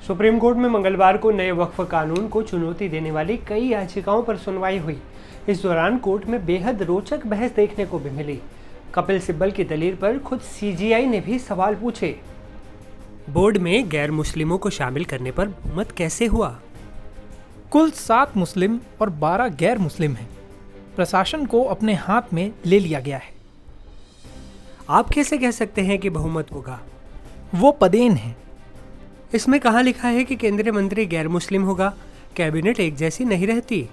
Supreme court में मंगलवार को नए वक्फ कानून को चुनौती देने वाली कई याचिकाओं पर सुनवाई हुई। इस दौरान कोर्ट में बेहद रोचक बहस देखने को भी मिली। कपिल सिब्बल की दलील पर खुद सीजीआई ने भी सवाल पूछे। बोर्ड में गैर मुस्लिमों को शामिल करने पर बहुमत कैसे हुआ? कुल 7 मुस्लिम और 12 गैर मुस्लिम हैं। प्रशासन को अपने हाथ में ले लिया गया है। आप कैसे कह सकते हैं कि बहुमत होगा? वो पदेन है। इसमें कहाँ लिखा है कि केंद्रीय मंत्री गैर मुस्लिम होगा? कैबिनेट एक जैसी नहीं रहती।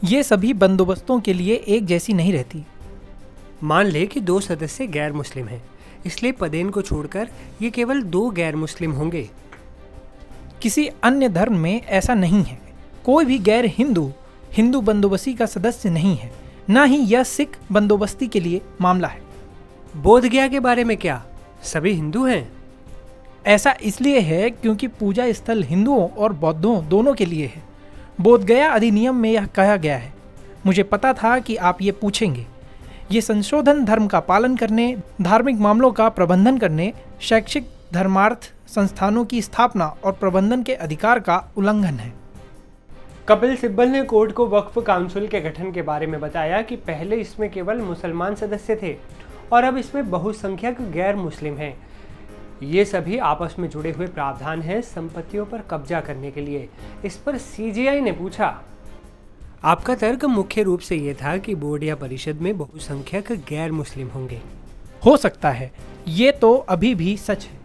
ये सभी बंदोबस्तों के लिए एक जैसी नहीं रहती। मान ले कि 2 सदस्य गैर मुस्लिम हैं, इसलिए पदेन को छोड़कर ये केवल 2 गैर मुस्लिम होंगे। किसी अन्य धर्म में ऐसा नहीं है। कोई भी गैर हिंदू बंदोबस्ती का सदस्य नहीं है। न ही यह सिख बंदोबस्ती के लिए मामला है। बोध गया के बारे में क्या सभी हिंदू हैं? ऐसा इसलिए है क्योंकि पूजा स्थल हिंदुओं और बौद्धों दोनों के लिए है। बोध गया अधिनियम में यह कहा गया है। मुझे पता था कि आप ये पूछेंगे। ये संशोधन धर्म का पालन करने, धार्मिक मामलों का प्रबंधन करने, शैक्षिक धर्मार्थ संस्थानों की स्थापना और प्रबंधन के अधिकार का उल्लंघन है। कपिल सिब्बल ने कोर्ट को वक्फ काउंसिल के गठन के बारे में बताया कि पहले इसमें केवल मुसलमान सदस्य थे और अब इसमें बहुसंख्यक गैर मुस्लिम हैं। ये सभी आपस में जुड़े हुए प्रावधान हैं संपत्तियों पर कब्जा करने के लिए। इस पर सीजीआई ने पूछा, आपका तर्क मुख्य रूप से ये था कि बोर्ड या परिषद में बहुसंख्यक गैर मुस्लिम होंगे। हो सकता है, ये तो अभी भी सच है।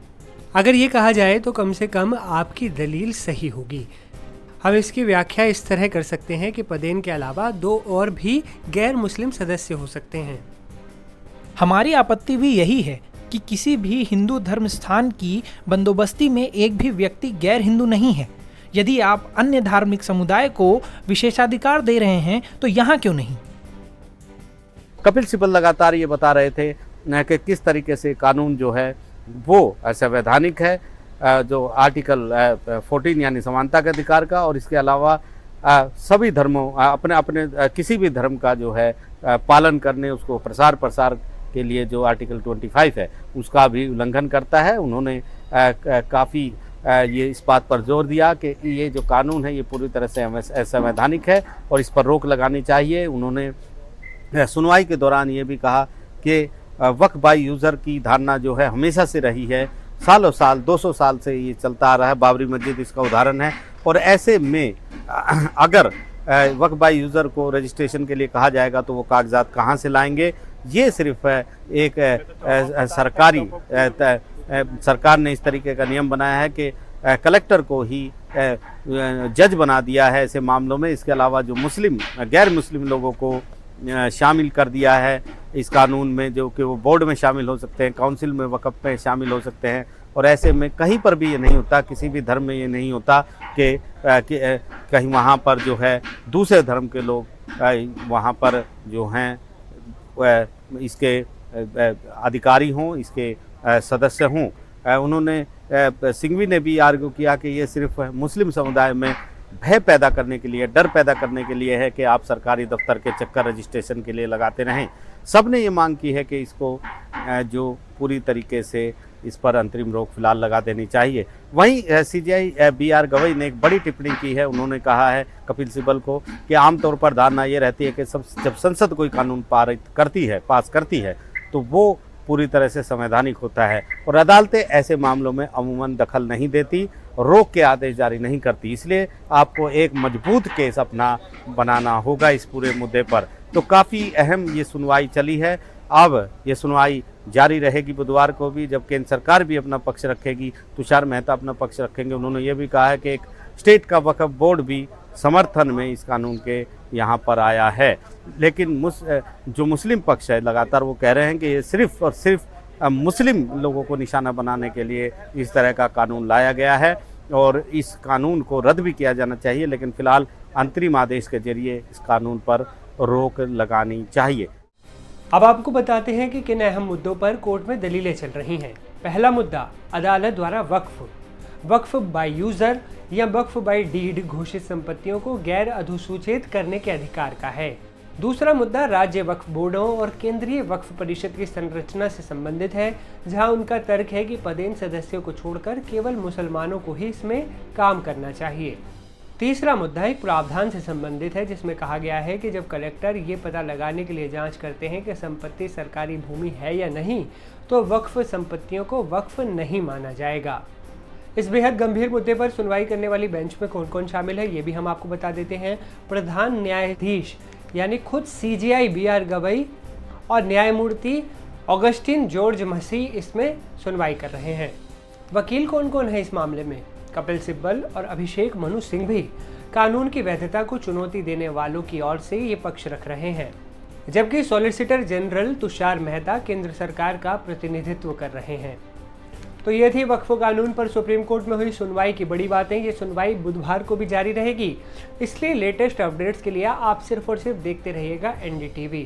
अगर ये कहा जाए तो कम से कम आपकी दलील सही होगी। हम इसकी व्याख्या इस तरह कर सकते हैं कि पदेन के अलावा 2 और भी गैर मुस्लिम सदस्य हो सकते हैं। हमारी आपत्ति भी यही है कि किसी भी हिंदू धर्म स्थान की बंदोबस्ती में एक भी व्यक्ति गैर हिंदू नहीं है। यदि आप अन्य धार्मिक समुदाय को विशेषाधिकार दे रहे हैं तो यहाँ क्यों नहीं? कपिल सिब्बल लगातार ये बता रहे थे कि किस तरीके से कानून जो है वो संवैधानिक है, जो आर्टिकल 14 यानी समानता के अधिकार का, और इसके अलावा सभी धर्मों अपने अपने किसी भी धर्म का जो है पालन करने, उसको प्रसार के लिए जो आर्टिकल 25 है उसका भी उल्लंघन करता है। उन्होंने काफ़ी ये इस बात पर जोर दिया कि ये जो कानून है ये पूरी तरह से असंवैधानिक है और इस पर रोक लगानी चाहिए। उन्होंने सुनवाई के दौरान ये भी कहा कि वक्फ बाय यूज़र की धारणा जो है हमेशा से रही है, सालों साल 200 साल से ये चलता आ रहा है। बाबरी मस्जिद इसका उदाहरण है। और ऐसे में अगर वक्फ बाय यूज़र को रजिस्ट्रेशन के लिए कहा जाएगा तो वो कागजात कहाँ से लाएंगे? ये सिर्फ एक सरकार ने इस तरीके का नियम बनाया है कि कलेक्टर को ही जज बना दिया है ऐसे मामलों में। इसके अलावा जो गैर मुस्लिम लोगों को शामिल कर दिया है इस कानून में, जो कि वो बोर्ड में शामिल हो सकते हैं, काउंसिल में, वक्फ में शामिल हो सकते हैं। और ऐसे में कहीं पर भी ये नहीं होता, किसी भी धर्म में ये नहीं होता कि कहीं वहाँ पर जो है दूसरे धर्म के लोग वहाँ पर जो हैं इसके अधिकारी हों, इसके सदस्य हों। उन्होंने सिंघवी ने भी आर्ग्यू किया कि ये सिर्फ मुस्लिम समुदाय में भय पैदा करने के लिए, डर पैदा करने के लिए है कि आप सरकारी दफ्तर के चक्कर रजिस्ट्रेशन के लिए लगाते रहें। सब ने ये मांग की है कि इसको जो पूरी तरीके से इस पर अंतरिम रोक फिलहाल लगा देनी चाहिए। वहीं सीजीआई BR गवई ने एक बड़ी टिप्पणी की है। उन्होंने कहा है कपिल सिब्बल को कि आमतौर पर धारणा ये रहती है कि जब संसद कोई कानून पास करती है तो वो पूरी तरह से संवैधानिक होता है और अदालतें ऐसे मामलों में अमूमन दखल नहीं देती, रोक के आदेश जारी नहीं करती। इसलिए आपको एक मजबूत केस अपना बनाना होगा इस पूरे मुद्दे पर। तो काफ़ी अहम ये सुनवाई चली है। अब ये सुनवाई जारी रहेगी बुधवार को भी, जब केंद्र सरकार भी अपना पक्ष रखेगी, तुषार मेहता अपना पक्ष रखेंगे। उन्होंने ये भी कहा है कि एक स्टेट का वक्फ बोर्ड भी समर्थन में इस कानून के यहाँ पर आया है। लेकिन जो मुस्लिम पक्ष है लगातार वो कह रहे हैं कि ये सिर्फ और सिर्फ मुस्लिम लोगों को निशाना बनाने के लिए इस तरह का कानून लाया गया है और इस कानून को रद्द भी किया जाना चाहिए। लेकिन फिलहाल अंतरिम आदेश के जरिए इस कानून पर रोक लगानी चाहिए। अब आपको बताते हैं कि किन अहम मुद्दों पर कोर्ट में दलीलें चल रही हैं। पहला मुद्दा अदालत द्वारा वक्फ बाय यूजर या वक्फ बाय डीड घोषित संपत्तियों को गैर अधिसूचित करने के अधिकार का है। दूसरा मुद्दा राज्य वक्फ बोर्डों और केंद्रीय वक्फ परिषद की संरचना से संबंधित है, जहां उनका तर्क है कि पदेन सदस्यों को छोड़कर केवल मुसलमानों को ही इसमें काम करना चाहिए। तीसरा मुद्दा एक प्रावधान से संबंधित है, जिसमें कहा गया है कि जब कलेक्टर ये पता लगाने के लिए जांच करते हैं कि संपत्ति सरकारी भूमि है या नहीं, तो वक्फ संपत्तियों को वक्फ नहीं माना जाएगा। इस बेहद गंभीर मुद्दे पर सुनवाई करने वाली बेंच में कौन कौन शामिल है, ये भी हम आपको बता देते हैं। प्रधान न्यायाधीश यानी खुद CJI BR गवई और न्यायमूर्ति ऑगस्टिन जॉर्ज मसीह इसमें सुनवाई कर रहे हैं। वकील कौन कौन है इस मामले में? कपिल सिब्बल और अभिषेक मनु सिंह भी कानून की वैधता को चुनौती देने वालों की ओर से ये पक्ष रख रहे हैं, जबकि सॉलिसिटर जनरल तुषार मेहता केंद्र सरकार का प्रतिनिधित्व कर रहे हैं। तो ये थी वक्फ कानून पर सुप्रीम कोर्ट में हुई सुनवाई की बड़ी बातें। ये सुनवाई बुधवार को भी जारी रहेगी, इसलिए लेटेस्ट अपडेट्स के लिए आप सिर्फ और सिर्फ देखते रहिएगा NDTV।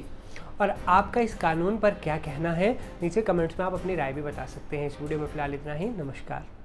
और आपका इस कानून पर क्या कहना है, नीचे कमेंट्स में आप अपनी राय भी बता सकते हैं। इस वीडियो में फिलहाल इतना ही। नमस्कार।